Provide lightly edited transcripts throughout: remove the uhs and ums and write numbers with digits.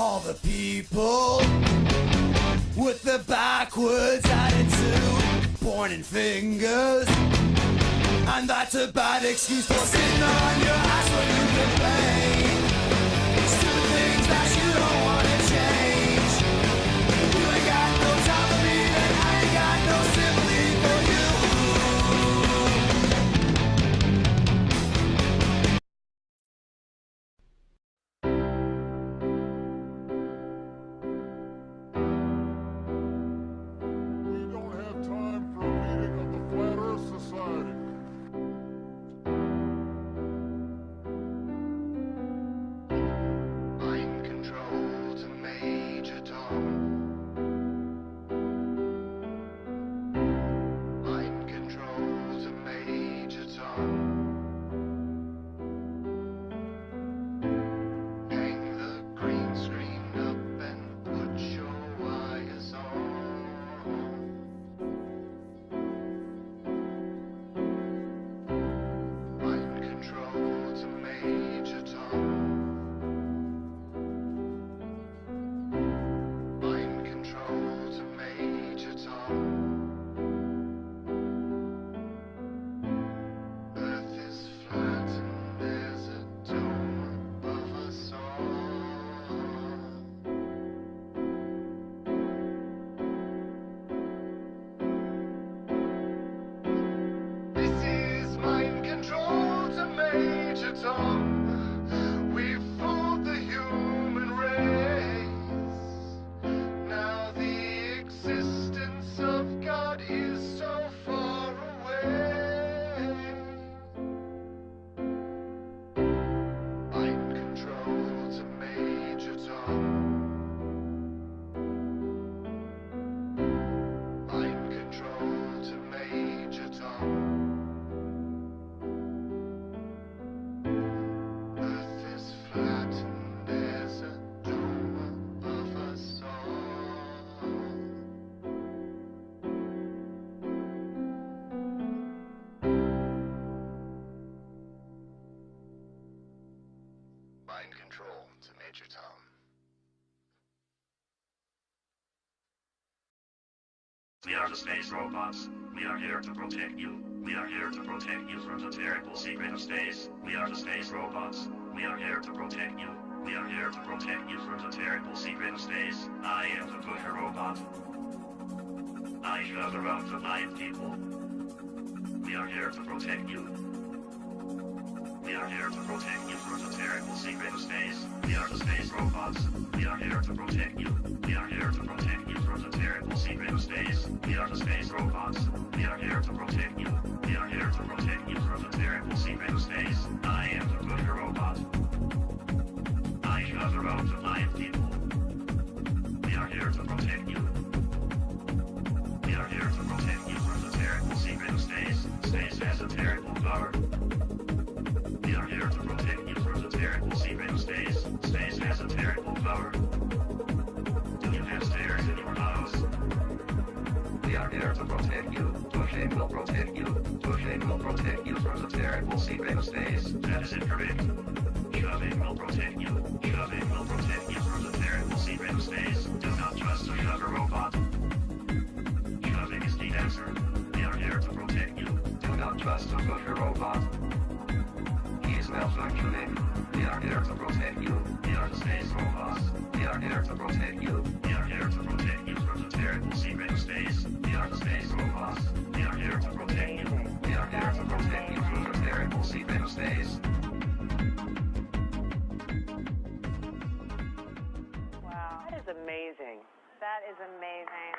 All the people with the backwards attitude, pointing fingers, and that's a bad excuse for sitting on your ass when you complain. Stupid things that you don't want to change. You ain't got no time for me, and I ain't got no sympathy for you. We don't have time for a meeting of the Flat Earth Society. Mind control to Major Tom. Mind control to Major Tom. Hang the green screen up and put your wires on. Mind control to Major Tom. Mind control to Major Tom. Earth is flat and there's a dome above us all. This is mind control to Major Tom. We've fooled the human race. Now the existence of God is so far away. Mind control to Major Tom. Mind control to Major Tom. Earth is flat and there's a dome above us all. Mind control to Major Tom. We are the space robots. We are here to protect you. We are here to protect you from the terrible secret of space. We are the space robots. We are here to protect you. We are here to protect you from the terrible secret of space. I am the Booger Robot. I shove around the blind people. We are here to protect you. We are here to protect you from the terrible secret of space. We are the space robots. We are here to protect you. We are here to protect you from the terrible secret of space. We are the space robots. We are here to protect you. We are here to protect you from the terrible secret of space. I am the Booger Robot. I shove around the blind people. We are here to protect you. We are here to protect you from the terrible secret of space. Space has a terrible power. We are here to protect you from the terrible secret of space. Space has a terrible power. Do you have stairs in your house? We are here to protect you. Tushane will protect you. Tushane will protect you from the terrible secret of space. That is incorrect. Shoving will protect you. Shoving will protect you from the terrible secret of space. Do not trust a shover robot. Shoving is the answer. We are here to protect you. Do not trust a pusher robot. He is malfunctioning. We are here to protect you. We are the space robots. We are here to protect you. We are here to protect you from the terrible secret of space. We are the space robots. We are here to protect you. We are here to protect you from the terrible secret of space. Wow. That is amazing. That is amazing.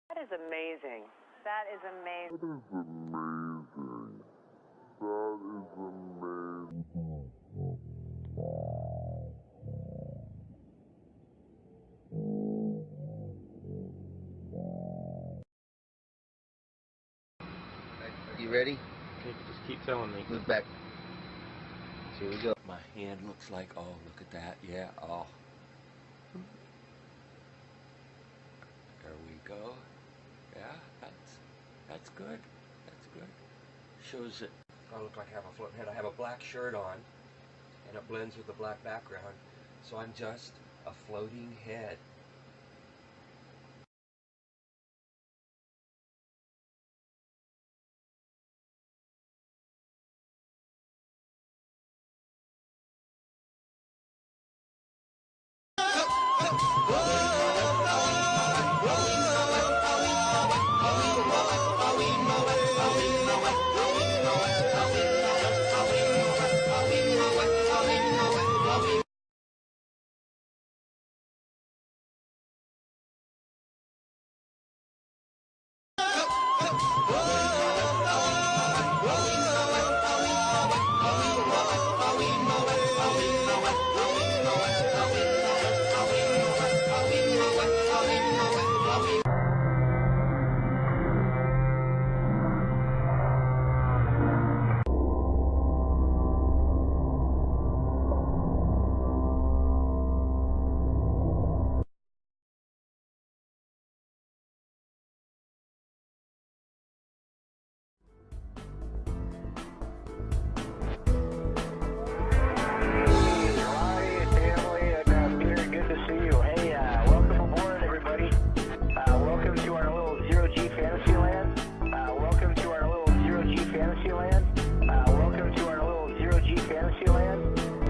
That is amazing. That is amazing. That is amazing. That is You ready? Okay, just keep telling me. Move back. Here we go. My hand looks like, oh, look at that, yeah, oh. There we go. Yeah, that's good. That's good. Shows it. I look like I have a floating head. I have a black shirt on, and it blends with the black background. So I'm just a floating head.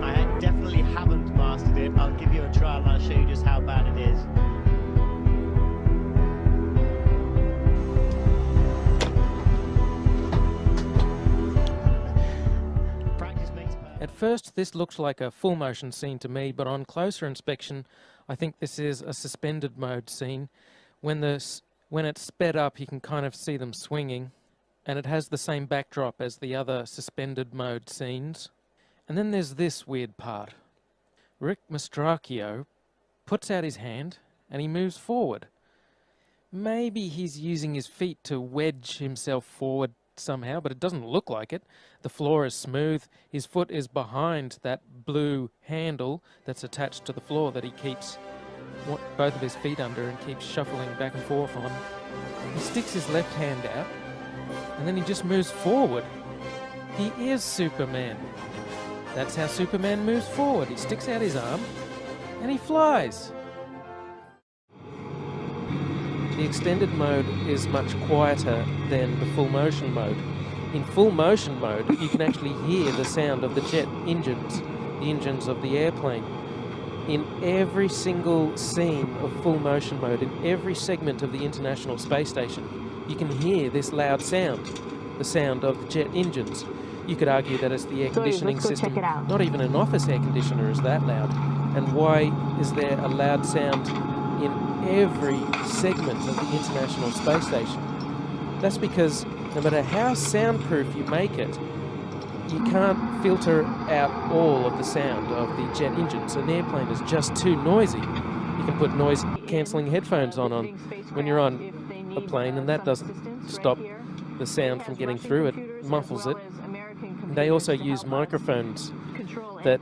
I definitely haven't mastered it. I'll give you a trial and I'll show you just how bad it is. Practice makes perfect. At first this looked like a full motion scene to me, but on closer inspection I think this is a suspended mode scene. When it's sped up you can kind of see them swinging, and it has the same backdrop as the other suspended mode scenes. And then there's this weird part. Rick Mastracchio puts out his hand and he moves forward. Maybe he's using his feet to wedge himself forward somehow, but it doesn't look like it. The floor is smooth. His foot is behind that blue handle that's attached to the floor that he keeps both of his feet under and keeps shuffling back and forth on. He sticks his left hand out and then he just moves forward. He is Superman. That's how Superman moves forward. He sticks out his arm and he flies. The extended mode is much quieter than the full motion mode. In full motion mode, you can actually hear the sound of the jet engines, the engines of the airplane. In every single scene of full motion mode, in every segment of the International Space Station, you can hear this loud sound, the sound of the jet engines. You could argue that it's the air conditioning system. Not even an office air conditioner is that loud. And why is there a loud sound in every segment of the International Space Station? That's because no matter how soundproof you make it, you can't filter out all of the sound of the jet engines. An airplane is just too noisy. You can put noise cancelling headphones on when you're on a plane, and that doesn't stop the sound from getting through. It muffles it. They also use microphones that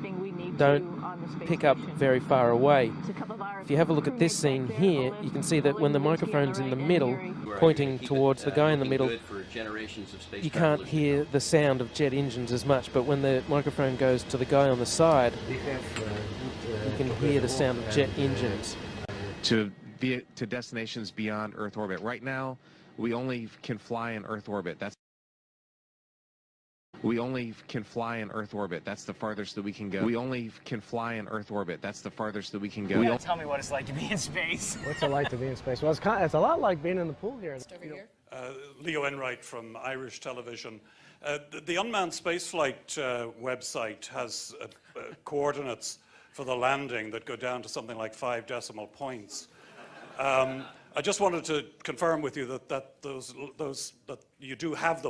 don't pick up very far away. If you have a look at this scene here, you can see that when the microphone's in the middle, pointing towards the guy in the middle, you can't hear the sound of jet engines as much, but when the microphone goes to the guy on the side, you can hear the sound of jet engines. To destinations beyond Earth orbit. Right now, we only can fly in Earth orbit. We only can fly in Earth orbit. That's the farthest that we can go. We only can fly in Earth orbit. That's the farthest that we can go. Tell me what it's like to be in space. What's it like to be in space? Well, it's a lot like being in the pool here. Leo Enright from Irish Television. The unmanned spaceflight website has coordinates for the landing that go down to something like 5 decimal points. I just wanted to confirm with you that that you do have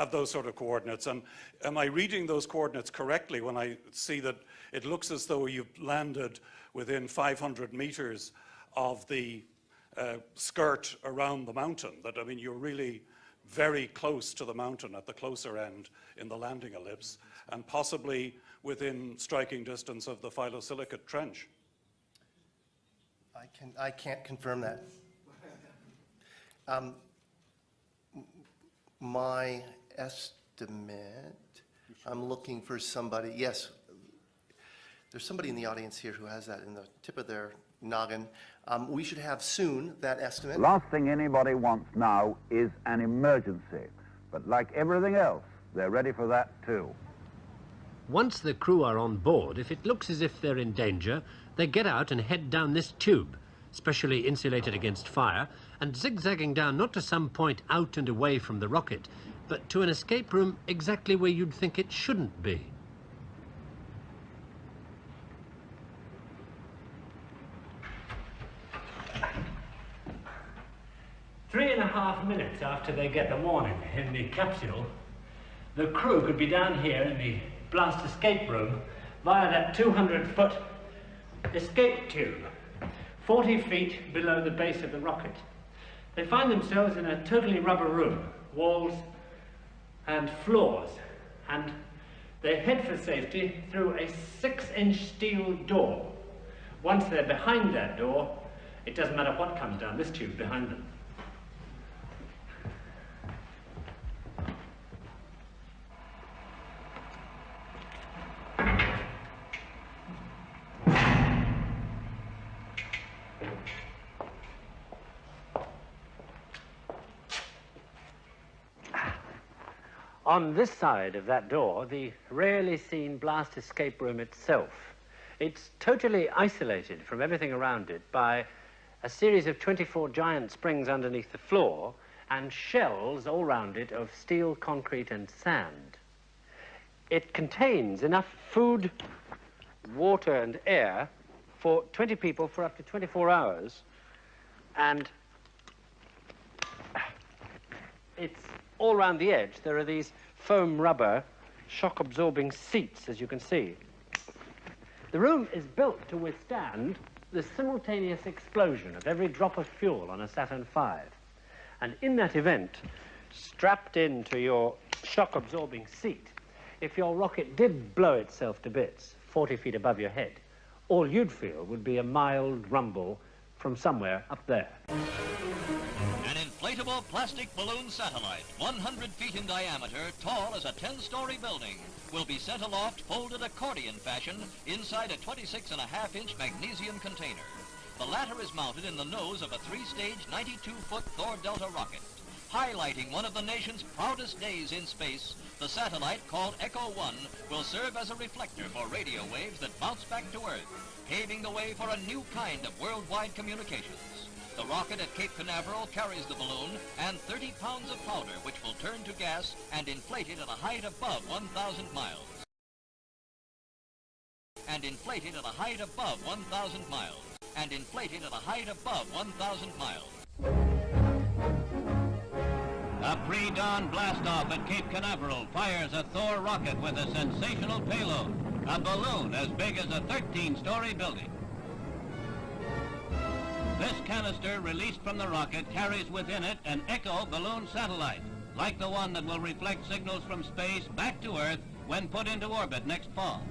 those sort of coordinates. And am I reading those coordinates correctly when I see that it looks as though you've landed within 500 meters of the skirt around the mountain? That, I mean, you're really very close to the mountain at the closer end in the landing ellipse, and possibly within striking distance of the phyllosilicate trench. I can't confirm that. My estimate, I'm looking for somebody, yes, There's somebody in the audience here who has that in the tip of their noggin. We should have soon that estimate. The last thing anybody wants now is an emergency. But like everything else, they're ready for that too. Once the crew are on board, if it looks as if they're in danger, they get out and head down this tube, specially insulated against fire, and zigzagging down not to some point out and away from the rocket, but to an escape room exactly where you'd think it shouldn't be. Three and a half minutes after they get the warning in the capsule, the crew could be down here in the blast escape room via that 200-foot escape tube, 40 feet below the base of the rocket. They find themselves in a totally rubber room, walls and floors, and they head for safety through a 6-inch steel door. Once they're behind that door, it doesn't matter what comes down this tube behind them. On this side of that door, the rarely seen blast escape room itself. It's totally isolated from everything around it by a series of 24 giant springs underneath the floor and shells all round it of steel, concrete, and sand. It contains enough food, water, and air for 20 people for up to 24 hours, and it's all around the edge. There are these foam rubber shock-absorbing seats, as you can see. The room is built to withstand the simultaneous explosion of every drop of fuel on a Saturn V. And in that event, strapped into your shock-absorbing seat, if your rocket did blow itself to bits 40 feet above your head, all you'd feel would be a mild rumble from somewhere up there. An inflatable plastic balloon satellite, 100 feet in diameter, tall as a 10-story building, will be sent aloft folded accordion fashion inside a 26.5-inch magnesium container. The latter is mounted in the nose of a 3-stage 92-foot Thor Delta rocket. Highlighting one of the nation's proudest days in space, the satellite, called Echo-1, will serve as a reflector for radio waves that bounce back to Earth, paving the way for a new kind of worldwide communications. The rocket at Cape Canaveral carries the balloon and 30 pounds of powder, which will turn to gas and inflate it at a height above 1,000 miles. And inflate it at a height above 1,000 miles. And inflate it at a height above 1,000 miles. A pre-dawn blastoff at Cape Canaveral fires a Thor rocket with a sensational payload, a balloon as big as a 13-story building. This canister released from the rocket carries within it an Echo balloon satellite, like the one that will reflect signals from space back to Earth when put into orbit next fall.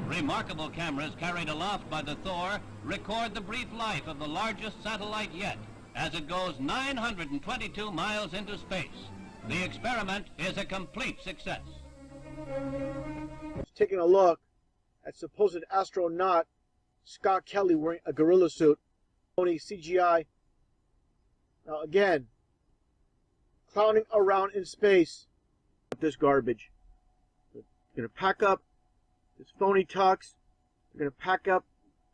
Remarkable cameras carried aloft by the Thor record the brief life of the largest satellite yet, as it goes 922 miles into space. The experiment is a complete success. Taking a look at supposed astronaut Scott Kelly wearing a gorilla suit, phony CGI. Now again, clowning around in space with this garbage. They're going to pack up this phony tux. They're going to pack up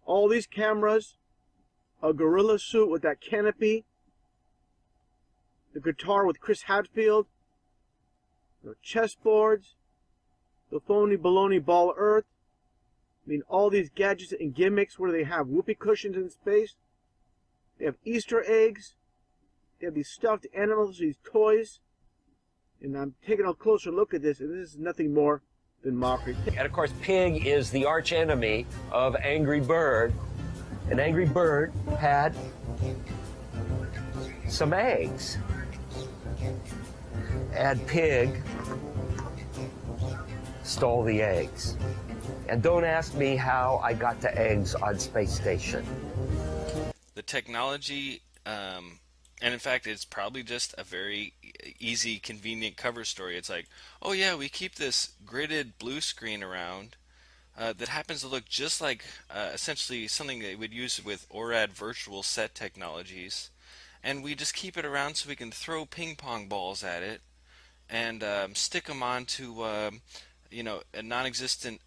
all these cameras, a gorilla suit with that canopy, the guitar with Chris Hadfield, the chessboards, the phony baloney ball Earth. I mean, all these gadgets and gimmicks where they have whoopee cushions in space. They have Easter eggs. They have these stuffed animals, these toys. And I'm taking a closer look at this, and this is nothing more than mockery. And of course, Pig is the arch enemy of Angry Bird. And Angry Bird had some eggs. And Pig stole the eggs. And don't ask me how I got the eggs on Space Station. The technology, and in fact, it's probably just a very easy, convenient cover story. It's like, oh yeah, we keep this gridded blue screen around that happens to look just like essentially something they would use with ORAD virtual set technologies, and we just keep it around so we can throw ping pong balls at it and stick them onto you know, a non-existent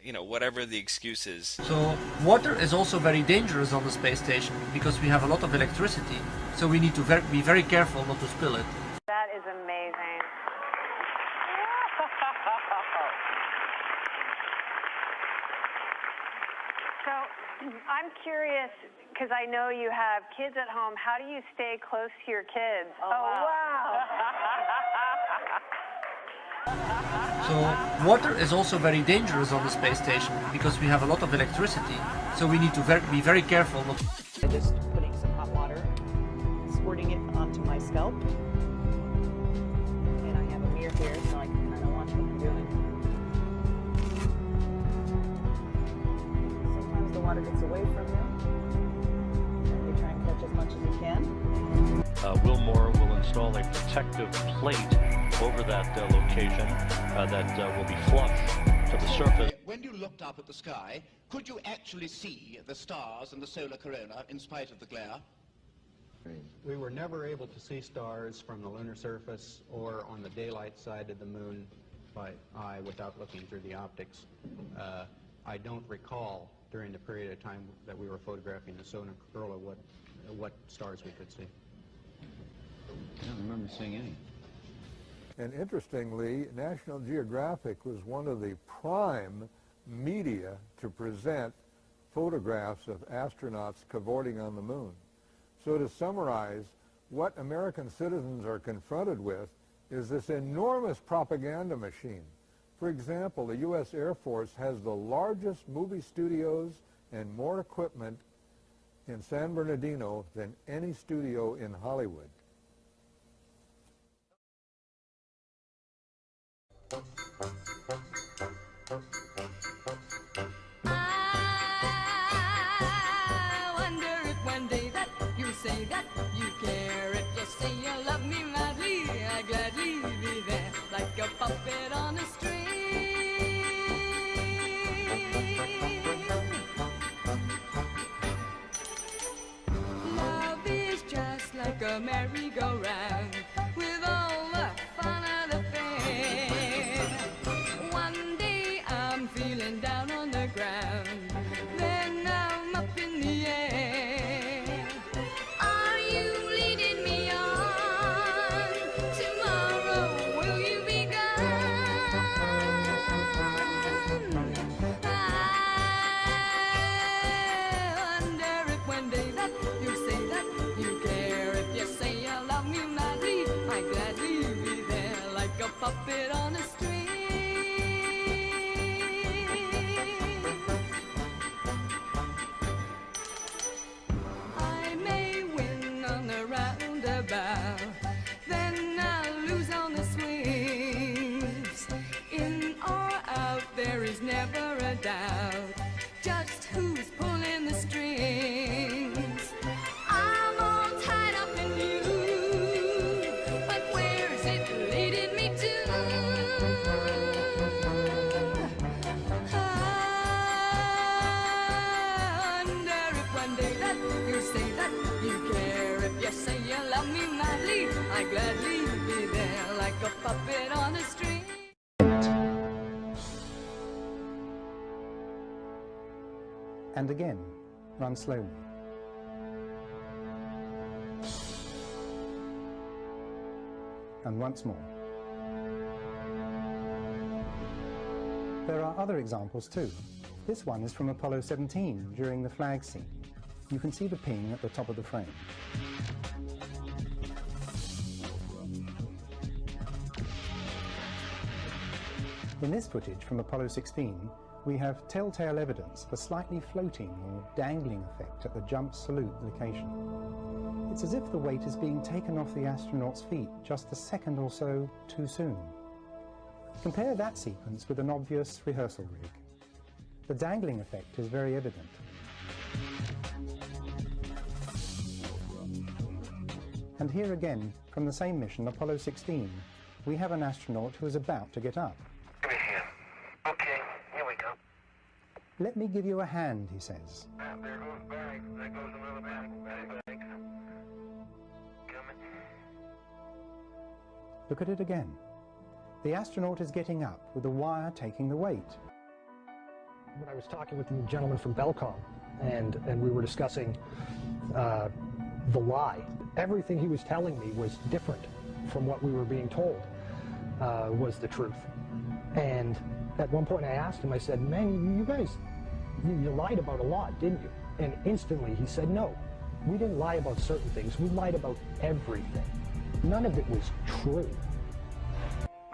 you know, whatever the excuse is. So water is also very dangerous on the space station because we have a lot of electricity, so we need to be very careful not to spill it. That is amazing. So I'm curious, because I know you have kids at home, how do you stay close to your kids? Oh, wow. So water is also very dangerous on the space station because we have a lot of electricity, so we need to be very careful not to... Just putting some hot water, squirting it onto my scalp. And I have a mirror here so I can kind of watch what I'm doing. Sometimes the water gets away from you, and you try and catch as much as you can. Wilmore will install a protective plate over that location that will be flush to the surface. When you looked up at the sky, could you actually see the stars and the solar corona in spite of the glare? We were never able to see stars from the lunar surface or on the daylight side of the moon by eye without looking through the optics. I don't recall during the period of time that we were photographing the solar corona what stars we could see. I don't remember seeing any. And interestingly, National Geographic was one of the prime media to present photographs of astronauts cavorting on the moon. So to summarize, what American citizens are confronted with is this enormous propaganda machine. For example, the U.S. Air Force has the largest movie studios and more equipment in San Bernardino than any studio in Hollywood. I wonder if one day that you say that you care, if you say you love me madly, I gladly be there like a puppet on a string. Love is just like a merry-go-round with all the fun of the fair. One day I'm feeling down on the ground, then I'm up in the air. Are you leading me on? Tomorrow will you be gone? I wonder if one day that you say that you care, if you say you love me madly, I gladly be there like a puppet on a string. I may win on the roundabout, then I'll lose on the swings. In or out, there is never a doubt just who's pulling the strings. I'm all tied up in you, but where's it leading me to? I wonder if one day that you say that you care, if you say you love me madly, I gladly be there like a puppet on a string. And again, run slowly. And once more. There are other examples too. This one is from Apollo 17 during the flag scene. You can see the ping at the top of the frame. In this footage from Apollo 16, we have telltale evidence of a slightly floating or dangling effect at the jump salute location. It's as if the weight is being taken off the astronauts' feet just a second or so too soon. Compare that sequence with an obvious rehearsal rig. The dangling effect is very evident. And here again, from the same mission, Apollo 16, we have an astronaut who is about to get up. Come here. Okay, here we Let me give you a hand, he says. There goes Banks. There goes another Banks. Coming. Look at it again. The astronaut is getting up with the wire taking the weight. When I was talking with the gentleman from Belcom, and we were discussing the lie, everything he was telling me was different from what we were being told was the truth. And at one point I asked him, I said, man, you guys, you lied about a lot, didn't you? And instantly he said, no, we didn't lie about certain things. We lied about everything. None of it was true.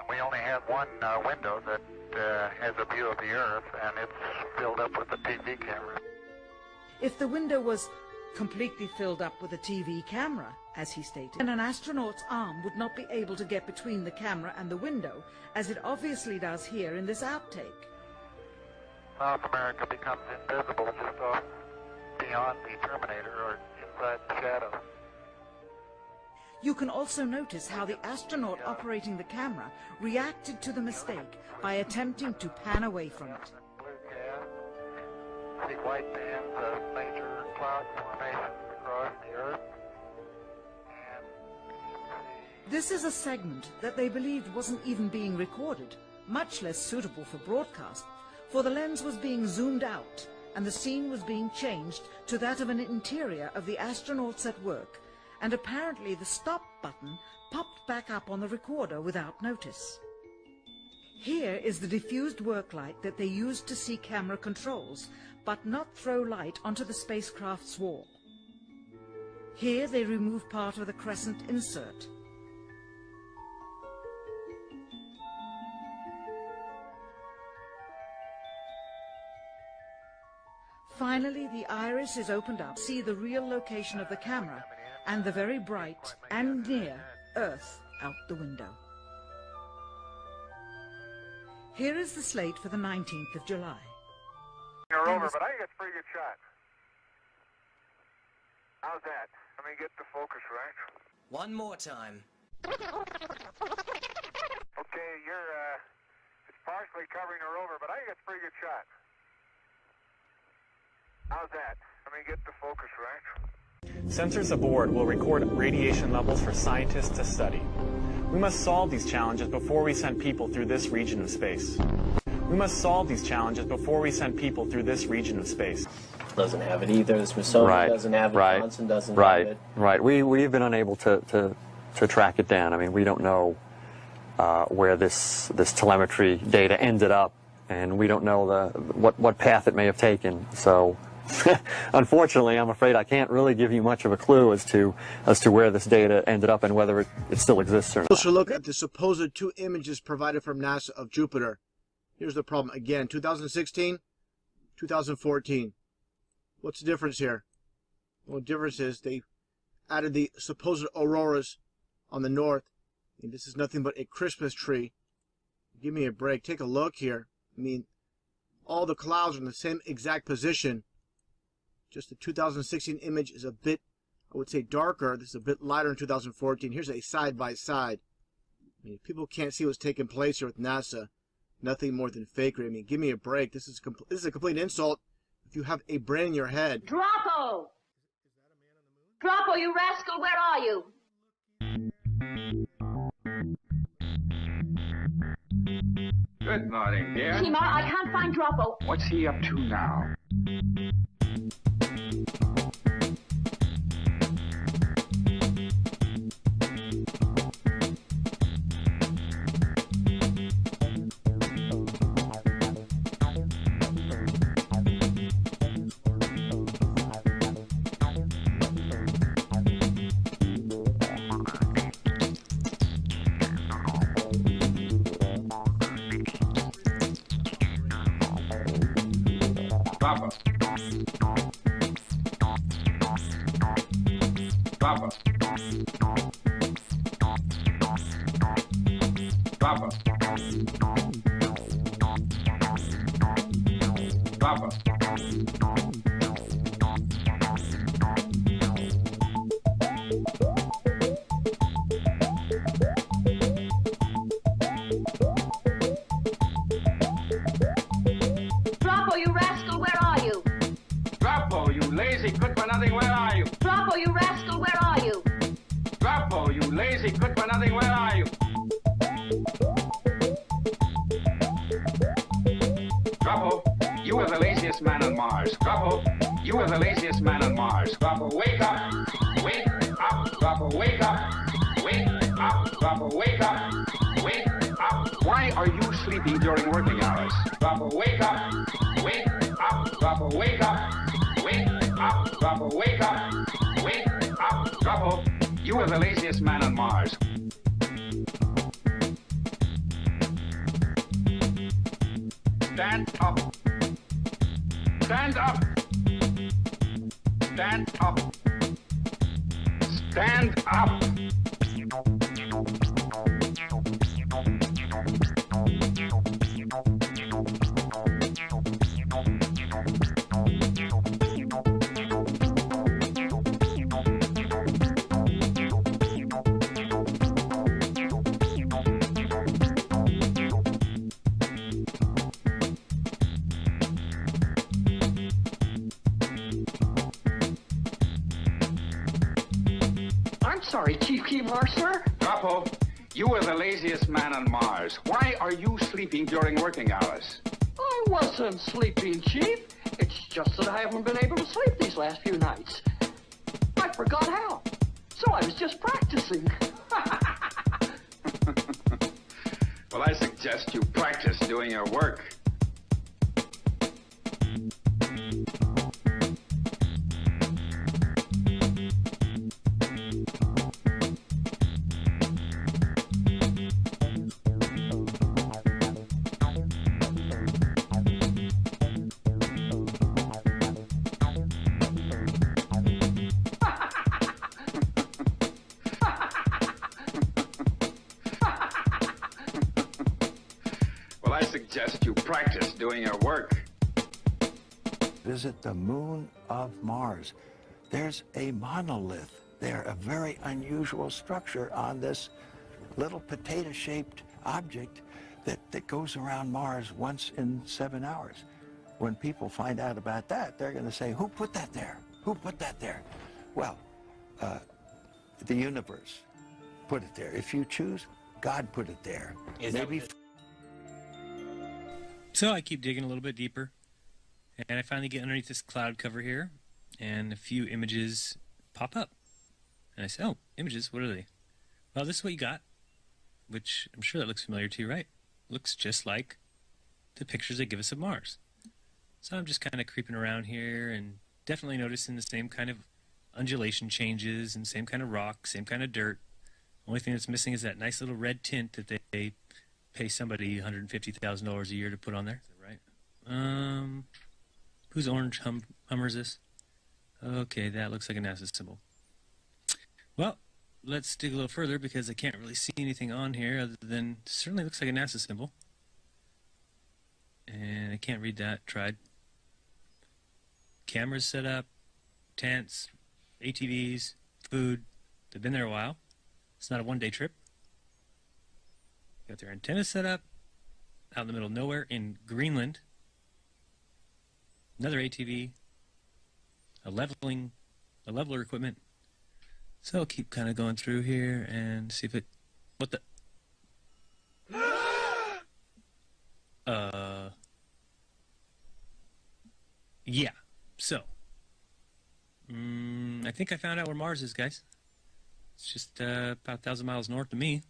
We only have one window that has a view of the Earth, and it's filled up with a TV camera. If the window was completely filled up with a TV camera, as he stated, then an astronaut's arm would not be able to get between the camera and the window, as it obviously does here in this outtake. South America becomes invisible just off beyond the Terminator or inside the shadow. You can also notice how the astronaut operating the camera reacted to the mistake by attempting to pan away from it. See white bands of major cloud formations across the Earth. This is a segment that they believed wasn't even being recorded, much less suitable for broadcast, for the lens was being zoomed out and the scene was being changed to that of an interior of the astronauts at work, and apparently the stop button popped back up on the recorder without notice. Here is the diffused work light that they used to see camera controls, but not throw light onto the spacecraft's wall. Here they remove part of the crescent insert. Finally, the iris is opened up to see the real location of the camera and the very bright and near Earth out the window. Here is the slate for the 19th of July. You're over, but I think it's a pretty good shot. How's that? Let me get the focus right. One more time. Okay, it's partially covering the rover, but I think it's a pretty good shot. How's that? Let me get the focus right. Sensors aboard will record radiation levels for scientists to study. We must solve these challenges before we send people through this region of space. We must solve these challenges before we send people through this region of space. Doesn't have it either. The Smithsonian doesn't have it. Johnson doesn't have it. Right. We've been unable to track it down. I mean, we don't know where this telemetry data ended up, and we don't know what path it may have taken. So, unfortunately, I'm afraid I can't really give you much of a clue as to where this data ended up and whether it still exists or not. Closer look at the supposed two images provided from NASA of Jupiter. Here's the problem again: 2016, 2014. What's the difference here? Well, the difference is they added the supposed auroras on the north. And this is nothing but a Christmas tree. Give me a break. Take a look here. I mean, all the clouds are in the same exact position. Just the 2016 image is a bit, I would say, darker. This is a bit lighter in 2014. Here's a side-by-side. I mean, people can't see what's taking place here with NASA. Nothing more than fakery. I mean, give me a break. This is a complete insult if you have a brain in your head. Droppo! Droppo, you rascal, where are you? Good morning, dear. Seymour, I can't find Droppo. What's he up to now? Papa. Papa. Papa. Papa. Droppo, you rascal, where lazy good-for-nothing, where are you? Drop, you rascal, where are you? Drop, you lazy good-for-nothing, where are you? Drop, you are the laziest man on Mars. Drop, you are the laziest man on Mars. Drop, wake up! Wake up! Drop, wake up! Wake up! Drop, wake up! Wake up! Why are you sleeping during working hours? Drop, wake up! Wake up! Drop, wake up! Wake up! Drop, wake up! Wake up! Drop, you are the laziest man on Mars. Stand up! Stand up! Stand up! Stand up! Sorry, Chief Keemar, sir. Drop, you are the laziest man on Mars. Why are you sleeping during working hours? I wasn't sleeping, Chief. It's just that I haven't been able to sleep these last few nights. I forgot how. So I was just practicing. Well, I suggest you practice doing your work. I suggest you practice doing your work. Visit the moon of Mars. There's a monolith there, a very unusual structure on this little potato-shaped object that goes around Mars once in 7 hours. When people find out about that, they're going to say, who put that there? Who put that there? Well, the universe put it there. If you choose, God put it there. Maybe. So I keep digging a little bit deeper, and I finally get underneath this cloud cover here, and a few images pop up. And I say, oh, images, what are they? Well, this is what you got, which I'm sure that looks familiar to you, right? Looks just like the pictures they give us of Mars. So I'm just kind of creeping around here and definitely noticing the same kind of undulation changes and same kind of rock, same kind of dirt. Only thing that's missing is that nice little red tint that they pay somebody $150,000 a year to put on there, right? Whose orange Hummer is this? Okay, that looks like a NASA symbol. Well, let's dig a little further because I can't really see anything on here other than it certainly looks like a NASA symbol. And I can't read that. Tried. Cameras set up, tents, ATVs, food. They've been there a while. It's not a one-day trip. Got their antennas set up out in the middle of nowhere in Greenland. Another ATV, a leveler equipment. So I'll keep kind of going through here and see if it. What the? Yeah. So, I think I found out where Mars is, guys. It's just about 1,000 miles north of me.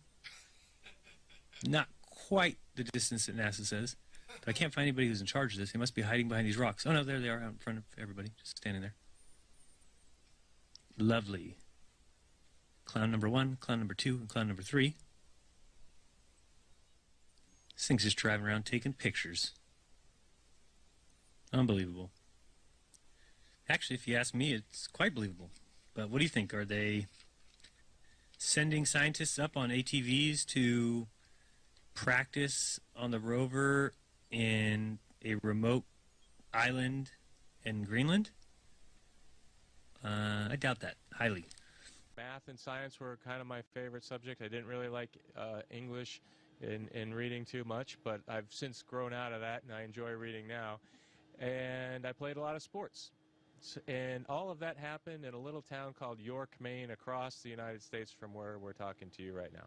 Not quite the distance that NASA says, but I can't find anybody who's in charge of this. They must be hiding behind these rocks. Oh no, there they are out in front of everybody, just standing there. Lovely. Clown number 1, clown number 2, and clown number 3. This thing's just driving around taking pictures. Unbelievable. Actually, if you ask me, it's quite believable. But what do you think? Are they sending scientists up on ATVs to practice on the rover in a remote island in Greenland? I doubt that, highly. Math and science were kind of my favorite subject. I didn't really like English in reading too much, but I've since grown out of that, and I enjoy reading now. And I played a lot of sports. And all of that happened in a little town called York, Maine, across the United States from where we're talking to you right now.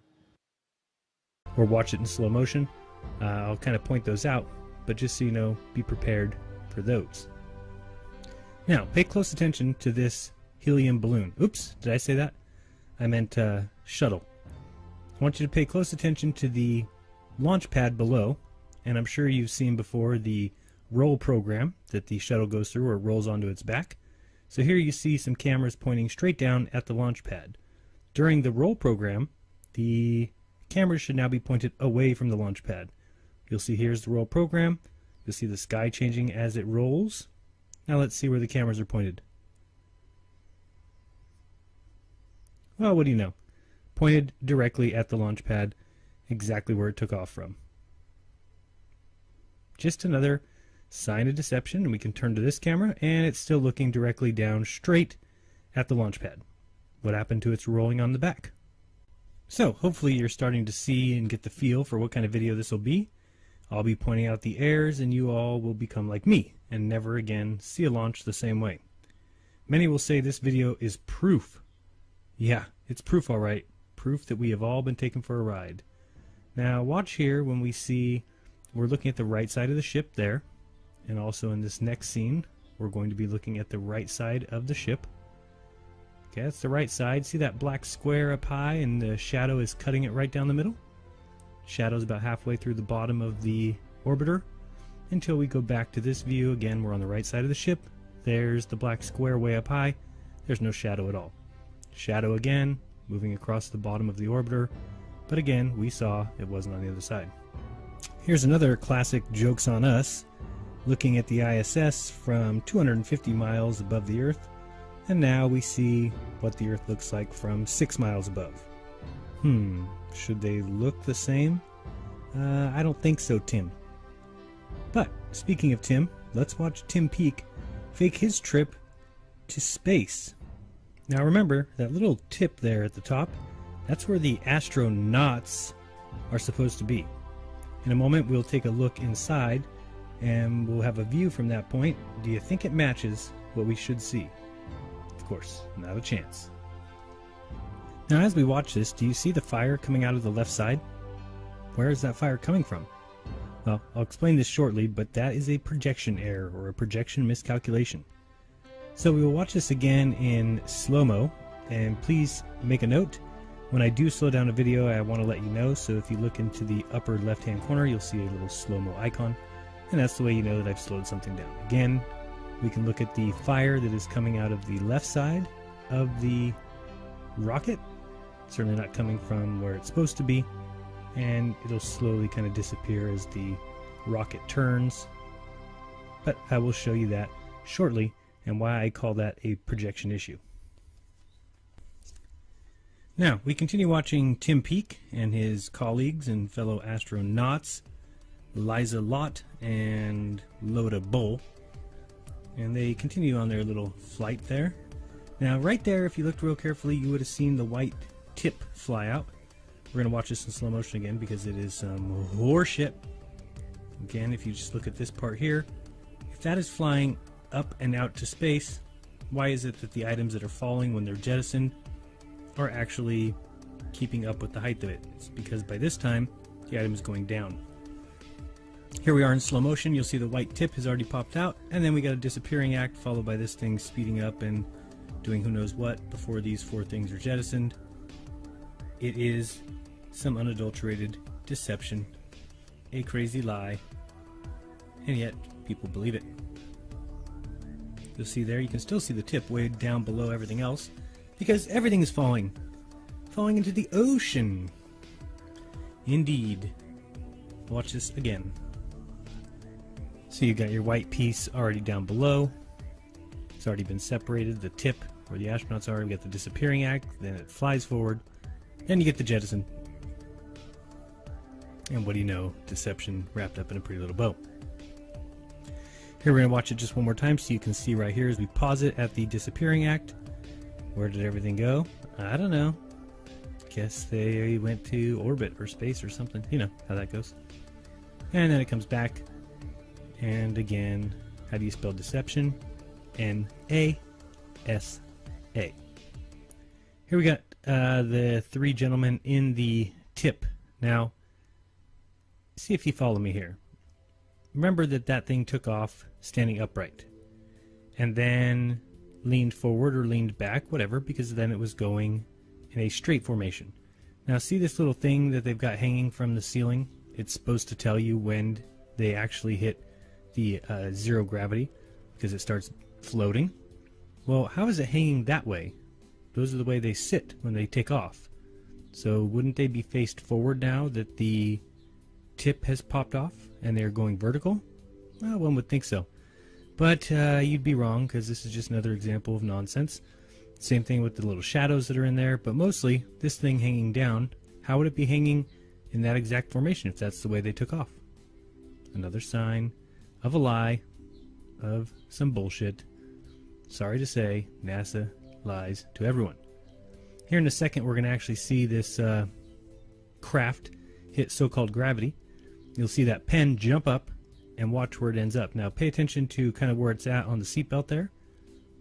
Or watch it in slow motion. I'll kind of point those out, but just so you know, be prepared for those. Now, pay close attention to this helium balloon. Oops, did I say that? I meant shuttle. I want you to pay close attention to the launch pad below, and I'm sure you've seen before the roll program that the shuttle goes through or rolls onto its back. So here you see some cameras pointing straight down at the launch pad. During the roll program, the cameras should now be pointed away from the launch pad. You'll see here's the roll program. You'll see the sky changing as it rolls. Now let's see where the cameras are pointed. Well, what do you know? Pointed directly at the launch pad, exactly where it took off from. Just another sign of deception, and we can turn to this camera, and it's still looking directly down straight at the launch pad. What happened to its rolling on the back? So, hopefully you're starting to see and get the feel for what kind of video this will be. I'll be pointing out the errors, and you all will become like me, and never again see a launch the same way. Many will say this video is proof. Yeah, it's proof alright. Proof that we have all been taken for a ride. Now, watch here when we see we're looking at the right side of the ship there. And also in this next scene, we're going to be looking at the right side of the ship. Okay, that's the right side. See that black square up high and the shadow is cutting it right down the middle? Shadow's about halfway through the bottom of the orbiter. Until we go back to this view, again, we're on the right side of the ship. There's the black square way up high. There's no shadow at all. Shadow again, moving across the bottom of the orbiter. But again, we saw it wasn't on the other side. Here's another classic Jokes on Us. Looking at the ISS from 250 miles above the Earth, and now we see what the Earth looks like from 6 miles above. Should they look the same? I don't think so, Tim. But, speaking of Tim, let's watch Tim Peake fake his trip to space. Now remember, that little tip there at the top, that's where the astronauts are supposed to be. In a moment, we'll take a look inside, and we'll have a view from that point. Do you think it matches what we should see? Of course, not a chance. Now as we watch this, do you see the fire coming out of the left side? Where is that fire coming from? Well, I'll explain this shortly, but that is a projection error or a projection miscalculation. So we will watch this again in slow-mo, and please make a note. When I do slow down a video, I want to let you know, so if you look into the upper left-hand corner, you'll see a little slow-mo icon. And that's the way you know that I've slowed something down. Again, we can look at the fire that is coming out of the left side of the rocket. Certainly not coming from where it's supposed to be. And it'll slowly kind of disappear as the rocket turns. But I will show you that shortly and why I call that a projection issue. Now, we continue watching Tim Peake and his colleagues and fellow astronauts, Liza Lott and Loda Bull, and they continue on their little flight there. Now right there, if you looked real carefully, you would have seen the white tip fly out. We're going to watch this in slow motion again because it is some horseshit. Again, if you just look at this part here, if that is flying up and out to space, why is it that the items that are falling when they're jettisoned are actually keeping up with the height of it? It's because by this time, the item is going down. Here we are in slow motion. You'll see the white tip has already popped out, and then we got a disappearing act followed by this thing speeding up and doing who knows what before these four things are jettisoned. It is some unadulterated deception, a crazy lie, and yet people believe it. You'll see there, you can still see the tip way down below everything else because everything is falling into the ocean. Indeed. Watch this again. So you got your white piece already down below. It's already been separated. The tip where the astronauts are, we got the disappearing act, then it flies forward, then you get the jettison. And what do you know? Deception wrapped up in a pretty little bow. Here we're going to watch it just one more time so you can see right here as we pause it at the disappearing act. Where did everything go? I don't know. Guess they went to orbit or space or something. You know how that goes. And then it comes back. And again, how do you spell deception? Here we got the three gentlemen in the tip. Now, see if you follow me here. Remember that thing took off standing upright and then leaned forward or leaned back, whatever, because then it was going in a straight formation. Now see this little thing that they've got hanging from the ceiling? It's supposed to tell you when they actually hit the zero gravity because it starts floating. Well, how is it hanging that way? Those are the way they sit when they take off. So wouldn't they be faced forward now that the tip has popped off and they're going vertical? Well, one would think so. But you'd be wrong, because this is just another example of nonsense. Same thing with the little shadows that are in there, but mostly this thing hanging down, how would it be hanging in that exact formation if that's the way they took off? Another sign of a lie, of some bullshit. Sorry to say, NASA lies to everyone. Here in a second, we're going to actually see this craft hit so-called gravity. You'll see that pen jump up and watch where it ends up. Now pay attention to kind of where it's at on the seatbelt there.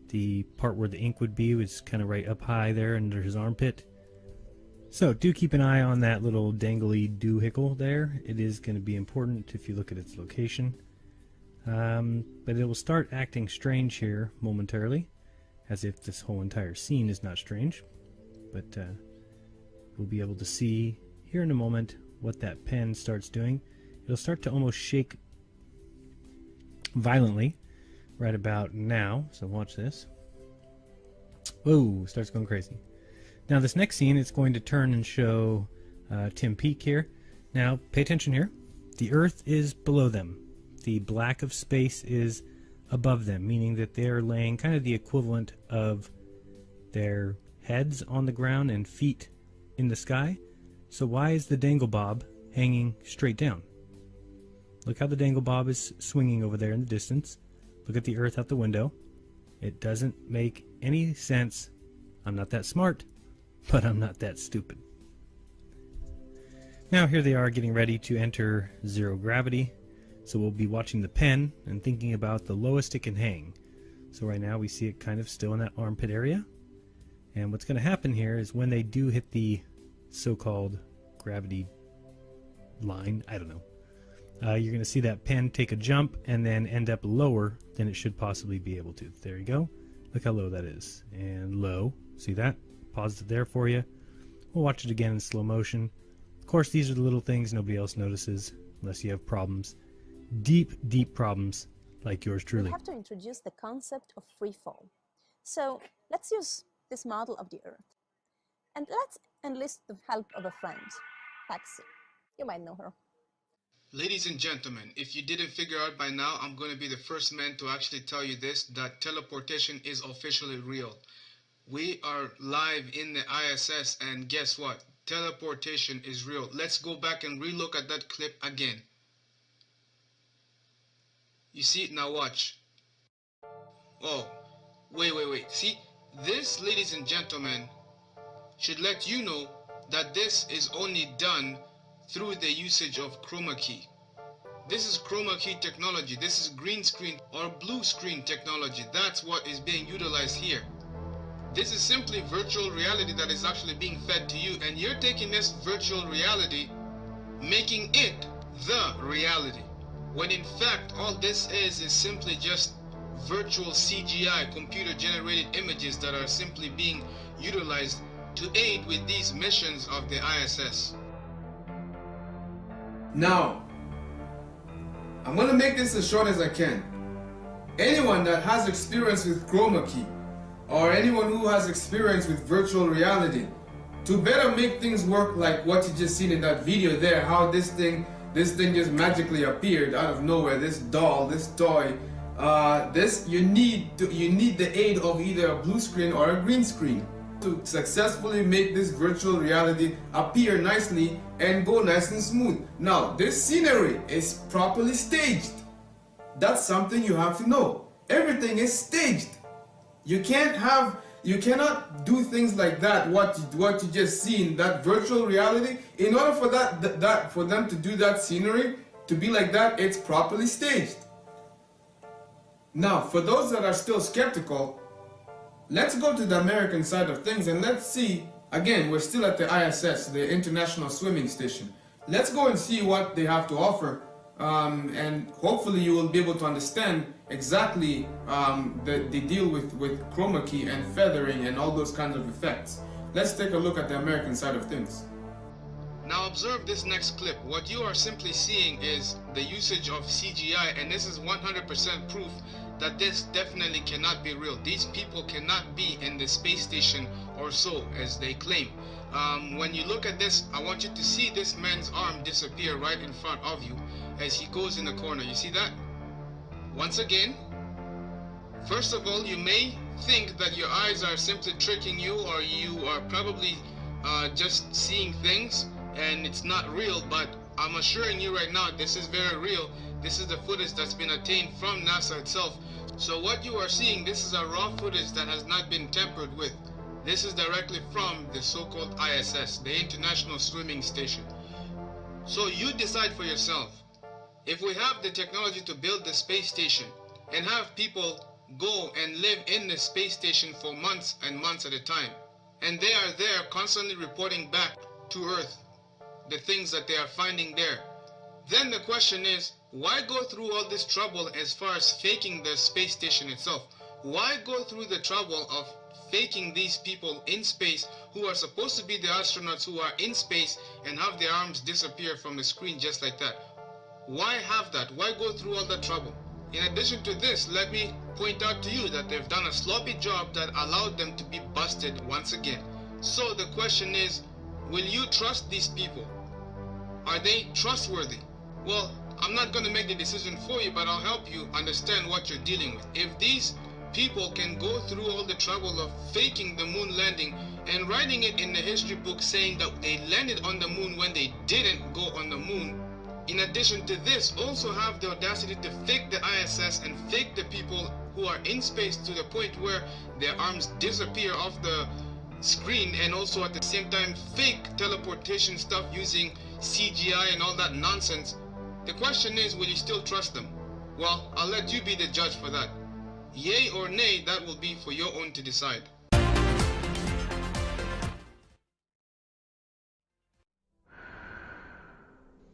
The part where the ink would be was kind of right up high there under his armpit. So do keep an eye on that little dangly doohickle there. It is going to be important if you look at its location. But it will start acting strange here momentarily, as if this whole entire scene is not strange. But we'll be able to see here in a moment what that pen starts doing. It'll start to almost shake violently right about now. So watch this. Whoa, starts going crazy. Now this next scene, it's going to turn and show Tim Peake here. Now pay attention here. The Earth is below them. The black of space is above them, meaning that they're laying kind of the equivalent of their heads on the ground and feet in the sky. So why is the dangle bob hanging straight down? Look how the dangle bob is swinging over there in the distance. Look at the Earth out the window. It doesn't make any sense. I'm not that smart, but I'm not that stupid. Now here they are getting ready to enter zero gravity. So we'll be watching the pen and thinking about the lowest it can hang. So right now we see it kind of still in that armpit area. And what's going to happen here is when they do hit the so-called gravity line, I don't know, you're going to see that pen take a jump and then end up lower than it should possibly be able to. There you go. Look how low that is. And low. See that? Paused it there for you. We'll watch it again in slow motion. Of course, these are the little things nobody else notices unless you have problems. Deep, deep problems like yours truly. We have to introduce the concept of free fall. So let's use this model of the Earth. And let's enlist the help of a friend, Patsy. You might know her. Ladies and gentlemen, if you didn't figure out by now, I'm going to be the first man to actually tell you this, that teleportation is officially real. We are live in the ISS, and guess what? Teleportation is real. Let's go back and relook at that clip again. You see it now, watch. Oh, wait. See, this, ladies and gentlemen, should let you know that this is only done through the usage of chroma key. This is chroma key technology. This is green screen or blue screen technology. That's what is being utilized here. This is simply virtual reality that is actually being fed to you, and you're taking this virtual reality, making it the reality. When in fact all this is simply just virtual CGI, computer generated images that are simply being utilized to aid with these missions of the ISS. Now, I'm going to make this as short as I can. Anyone that has experience with chroma key, or anyone who has experience with virtual reality, to better make things work like what you just seen in that video there, how this thing just magically appeared out of nowhere, this doll, this toy, you need the aid of either a blue screen or a green screen to successfully make this virtual reality appear nicely and go nice and smooth. Now, this scenery is properly staged. That's something you have to know. Everything is staged. You cannot do things like that, what you just seen, that virtual reality. In order for for them to do that scenery, to be like that, it's properly staged. Now, for those that are still skeptical, let's go to the American side of things and let's see, again, we're still at the ISS, the International Swimming Station. Let's go and see what they have to offer, and hopefully you will be able to understand exactly the deal with chroma key and feathering and all those kinds of effects. Let's take a look at the American side of things. Now observe this next clip. What you are simply seeing is the usage of CGI, and this is 100% proof that this definitely cannot be real. These people cannot be in the space station or so, as they claim. When you look at this, I want you to see this man's arm disappear right in front of you as he goes in the corner. You see that? Once again, first of all, you may think that your eyes are simply tricking you, or you are probably just seeing things and it's not real, but I'm assuring you right now, this is very real. This is the footage that's been obtained from NASA itself. So what you are seeing, this is a raw footage that has not been tampered with. This is directly from the so-called ISS, the International Swimming Station. So you decide for yourself. If we have the technology to build the space station and have people go and live in the space station for months and months at a time, and they are there constantly reporting back to Earth the things that they are finding there, then the question is, why go through all this trouble as far as faking the space station itself? Why go through the trouble of faking these people in space who are supposed to be the astronauts who are in space and have their arms disappear from the screen just like that? Why have that? Why go through all that trouble? In addition to this, let me point out to you that they've done a sloppy job that allowed them to be busted once again. So the question is, will you trust these people? Are they trustworthy? Well, I'm not going to make the decision for you, but I'll help you understand what you're dealing with. If these people can go through all the trouble of faking the moon landing and writing it in the history book saying that they landed on the moon when they didn't go on the moon, in addition to this, also have the audacity to fake the ISS and fake the people who are in space to the point where their arms disappear off the screen, and also at the same time fake teleportation stuff using CGI and all that nonsense. The question is, will you still trust them? Well, I'll let you be the judge for that. Yay or nay, that will be for your own to decide.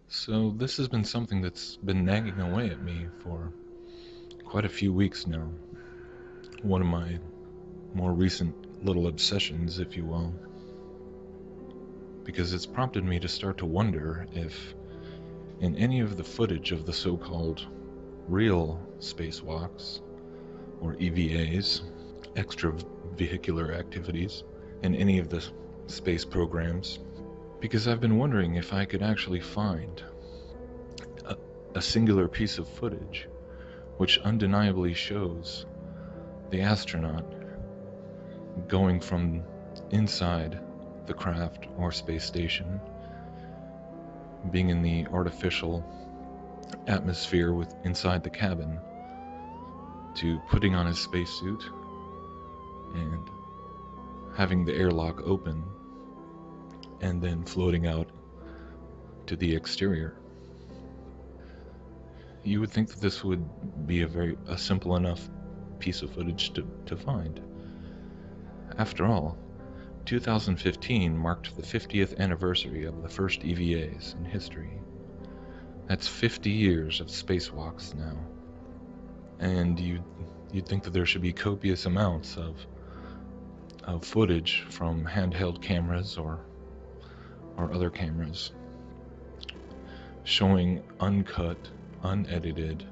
So this has been something that's been nagging away at me for quite a few weeks now. One of my more recent little obsessions, if you will. Because it's prompted me to start to wonder if in any of the footage of the so-called real spacewalks, or EVAs, extravehicular activities, in any of the space programs, because I've been wondering if I could actually find a singular piece of footage which undeniably shows the astronaut going from inside the craft or space station, being in the artificial atmosphere with inside the cabin, to putting on his spacesuit and having the airlock open and then floating out to the exterior. You would think that this would be a simple enough piece of footage to find. After all, 2015 marked the 50th anniversary of the first EVAs in history. That's 50 years of spacewalks now. And you'd think that there should be copious amounts of footage from handheld cameras or other cameras showing uncut, unedited,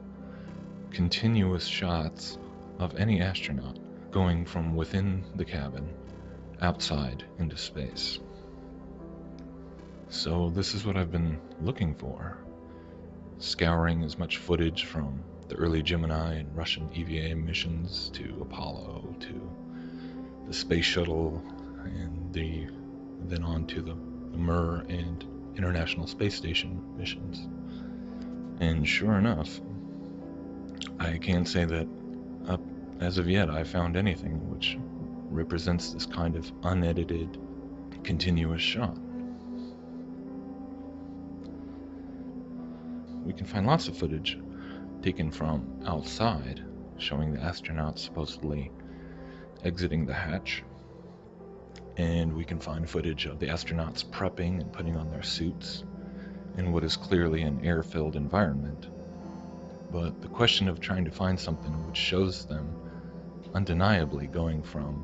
continuous shots of any astronaut going from within the cabin outside into space. So this is what I've been looking for, scouring as much footage from the early Gemini and Russian EVA missions to Apollo to the space shuttle and then on to the Mir and International Space Station missions. And sure enough, I can't say that as of yet I found anything which represents this kind of unedited, continuous shot. We can find lots of footage taken from outside showing the astronauts supposedly exiting the hatch. And we can find footage of the astronauts prepping and putting on their suits in what is clearly an air-filled environment. But the question of trying to find something which shows them undeniably going from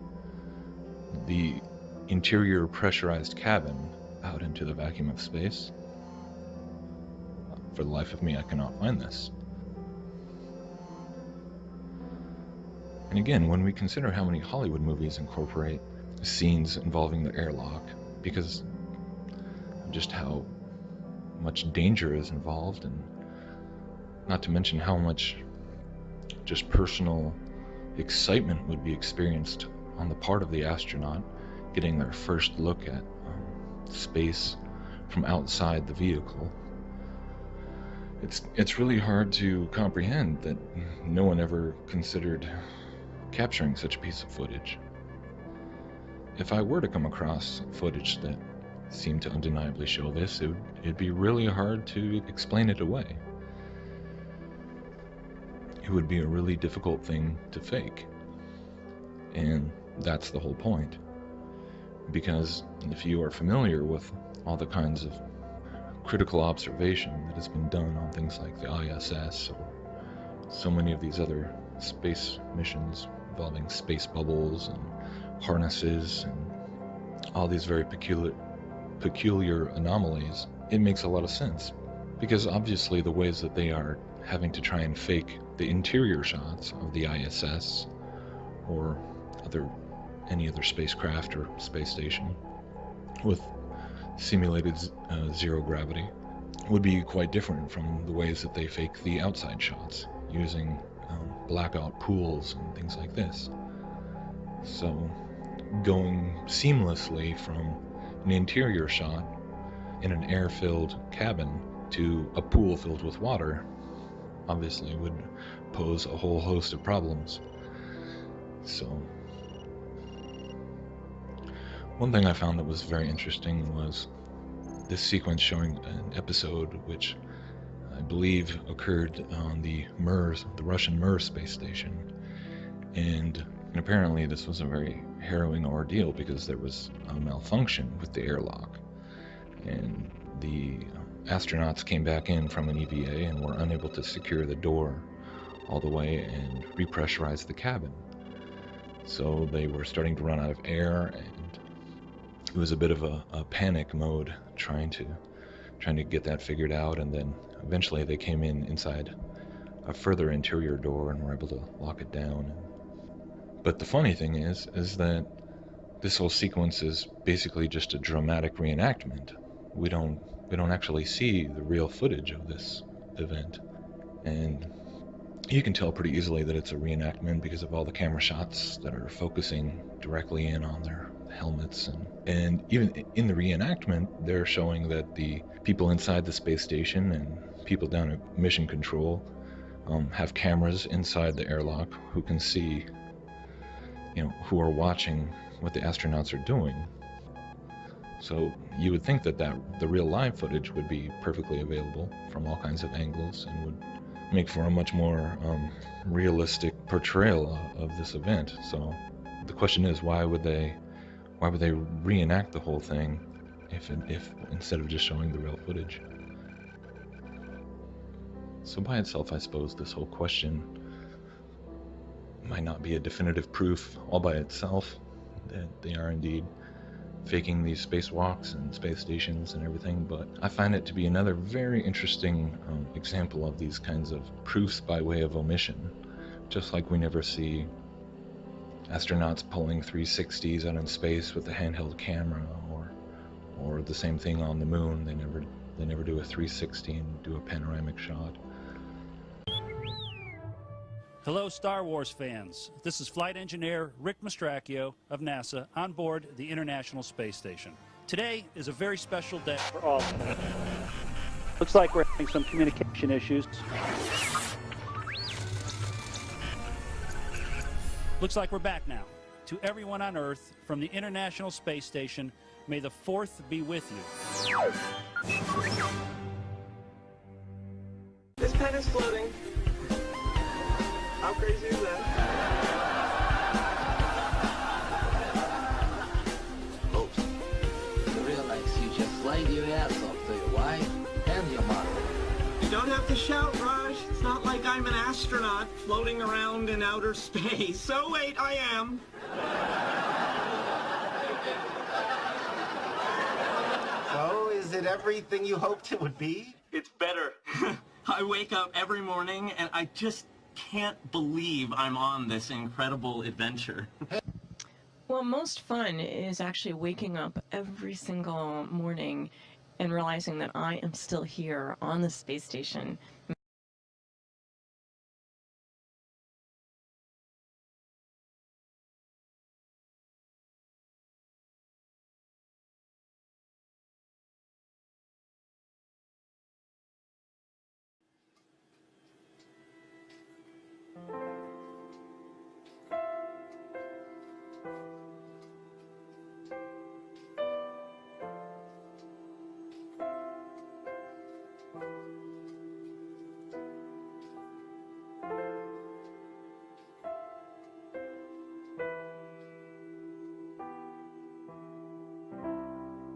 the interior pressurized cabin out into the vacuum of space, for the life of me, I cannot find this. And again, when we consider how many Hollywood movies incorporate scenes involving the airlock, because of just how much danger is involved, and not to mention how much just personal excitement would be experienced on the part of the astronaut getting their first look at space from outside the vehicle. It's really hard to comprehend that no one ever considered capturing such a piece of footage. If I were to come across footage that seemed to undeniably show this, it'd be really hard to explain it away. It would be a really difficult thing to fake. And that's the whole point. Because if you are familiar with all the kinds of critical observation that has been done on things like the ISS or so many of these other space missions involving space bubbles and harnesses and all these very peculiar anomalies, it makes a lot of sense. Because obviously the ways that they are having to try and fake the interior shots of the ISS or any other spacecraft or space station with simulated zero gravity would be quite different from the ways that they fake the outside shots using blackout pools and things like this. So going seamlessly from an interior shot in an air-filled cabin to a pool filled with water obviously would pose a whole host of problems. So one thing I found that was very interesting was this sequence showing an episode which I believe occurred on the Russian Mir space station. And apparently this was a very harrowing ordeal because there was a malfunction with the airlock. And the astronauts came back in from an EVA and were unable to secure the door all the way and repressurize the cabin. So they were starting to run out of air, and it was a bit of a panic mode trying to get that figured out, and then eventually they came inside a further interior door and were able to lock it down. But the funny thing is that this whole sequence is basically just a dramatic reenactment. We don't actually see the real footage of this event, and you can tell pretty easily that it's a reenactment because of all the camera shots that are focusing directly in on their helmets, and even in the reenactment they're showing that the people inside the space station and people down at mission control have cameras inside the airlock who can see, who are watching what the astronauts are doing. So you would think that the real live footage would be perfectly available from all kinds of angles and would make for a much more realistic portrayal of this event. So the question is, why would they reenact the whole thing if instead of just showing the real footage? So by itself, I suppose this whole question might not be a definitive proof all by itself that they are indeed faking these spacewalks and space stations and everything, but I find it to be another very interesting example of these kinds of proofs by way of omission. Just like we never see astronauts pulling 360s out in space with a handheld camera, or the same thing on the moon. They never do a 360 and do a panoramic shot. Hello, Star Wars fans. This is Flight Engineer Rick Mastracchio of NASA on board the International Space Station. Today is a very special day for all of us. Looks like we're having some communication issues. Looks like we're back now. To everyone on Earth from the International Space Station, may the 4th be with you. This pen is floating. How crazy is that? Oops. You realize you just lied your ass off to your wife and your mother. You don't have to shout, Raj. It's not like I'm an astronaut floating around in outer space. Oh, wait, I am. So, is it everything you hoped it would be? It's better. I wake up every morning and I just can't believe I'm on this incredible adventure. Well, most fun is actually waking up every single morning and realizing that I am still here on the space station.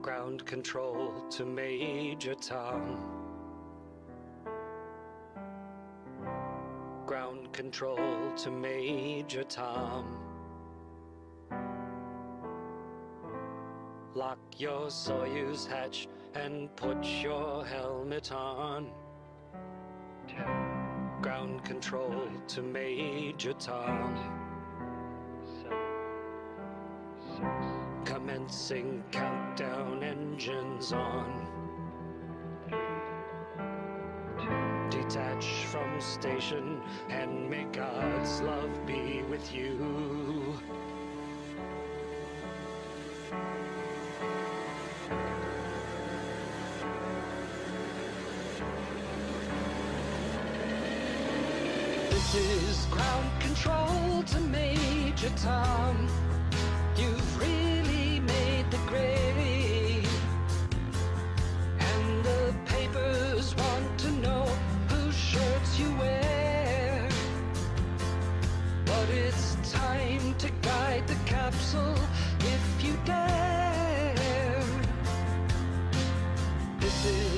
Ground control to Major Tom. Ground control to Major Tom. Lock your Soyuz hatch and put your helmet on. Ground control to Major Tom. Commencing countdown, engines on. Detach from station and may God's love be with you. This is ground control to Major Tom. You've really made the grade, and the papers want to know whose shirts you wear. But it's time to guide the capsule if you dare. This is